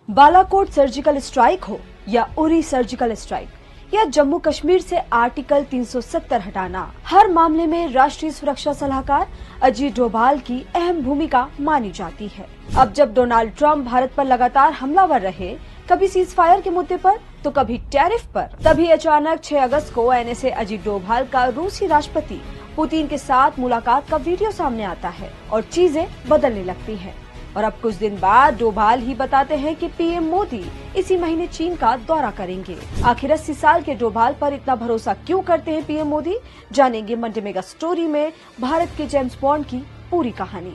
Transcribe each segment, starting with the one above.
Balakot surgical strike हो या Uri surgical strike या जम्मू कश्मीर से आर्टिकल 370 हटाना, हर मामले में राष्ट्रीय सुरक्षा सलाहकार अजीत डोभाल की अहम भूमिका मानी जाती है। अब जब डोनाल्ड ट्रंप भारत पर लगातार हमलावर रहे, कभी सीज फायर के मुद्दे पर तो कभी टैरिफ पर, तभी अचानक 6 अगस्त को एनएसए अजीत डोभाल का रूसी राष्ट्रपति पुतिन के साथ मुलाकात का वीडियो सामने आता है और चीजें बदलने लगती हैं। और अब कुछ दिन बाद डोभाल ही बताते हैं कि पीएम मोदी इसी महीने चीन का दौरा करेंगे। आखिर 80 साल के डोभाल पर इतना भरोसा क्यों करते हैं पीएम मोदी, जानेंगे मंडे मेगा स्टोरी में भारत के जेम्स बॉन्ड की पूरी कहानी।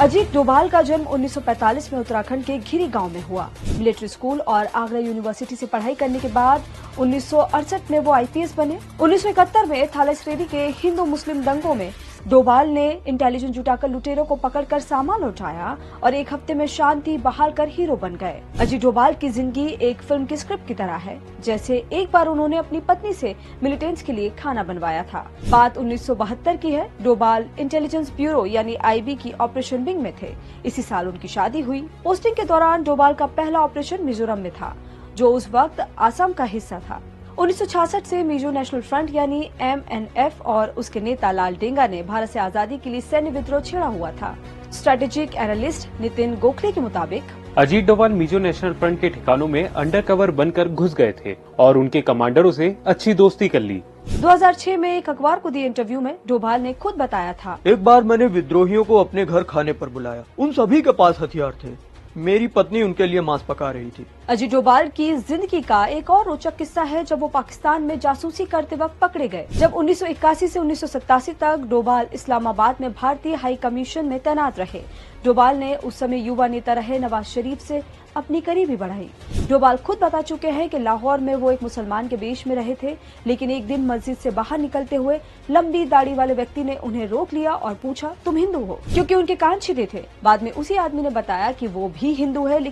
अजीत डोभाल का जन्म 1945 में उत्तराखंड के घिरी गांव में हुआ। मिलिट्री स्कूल और आगरा यूनिवर्सिटी से पढ़ाई करने के बाद 1968 में वो आईपीएस बने। 1971 में थालास्सेरी के हिंदू मुस्लिम दंगों में डोभाल ने इंटेलिजेंस जुटाकर लुटेरों को पकड़कर सामान लौटाया और एक हफ्ते में शांति बहाल कर हीरो बन गए। अजीत डोभाल की जिंदगी एक फिल्म की स्क्रिप्ट की तरह है, जैसे एक बार उन्होंने अपनी पत्नी से मिलिटेंट्स के लिए खाना बनवाया था। बात 1972 की है। डोभाल इंटेलिजेंस ब्यूरो यानी आईबी की ऑपरेशन विंग में थे। इसी साल उनकी शादी हुई। पोस्टिंग के दौरान डोभाल का पहला ऑपरेशन मिजोरम में था, जो उस वक्त आसाम का हिस्सा था। 1966 से मिजो नेशनल फ्रंट यानी एमएनएफ और उसके नेता लाल डेंगा ने भारत से आजादी के लिए सैन्य विद्रोह छेड़ा हुआ था। स्ट्रेटेजिक एनालिस्ट नितिन गोखले के मुताबिक अजीत डोभाल मिजो नेशनल फ्रंट के ठिकानों में अंडरकवर बनकर घुस गए थे और उनके कमांडरों से अच्छी दोस्ती कर ली। 2006 में एक अखबार को दिए इंटरव्यू में डोभाल ने खुद बताया था, एक बार मैंने विद्रोहियों को अपने घर खाने पर बुलाया। उन सभी के पास हथियार थे। मेरी पत्नी उनके लिए मांस पका रही थी। अजीत डोभाल की जिंदगी का एक और रोचक किस्सा है जब वो पाकिस्तान में जासूसी करते वक्त पकड़े गए। जब 1981 से 1987 तक डोभाल इस्लामाबाद में भारतीय हाई कमीशन में तैनात रहे। डोभाल ने उस समय युवा नेता रहे नवाज शरीफ से अपनी करीबी बढ़ाई। डोभाल खुद बता चुके हैं कि लाहौर में वो एक मुसलमान के वेश में रहे थे, लेकिन एक दिन मस्जिद से बाहर निकलते हुए लंबी दाढ़ी वाले व्यक्ति ने उन्हें रोक लिया और पूछा, तुम हिंदू हो? क्योंकि उनके कान छिदे थे। बाद में उसी आदमी ने बताया कि वो भी हिंदू है, लेकिन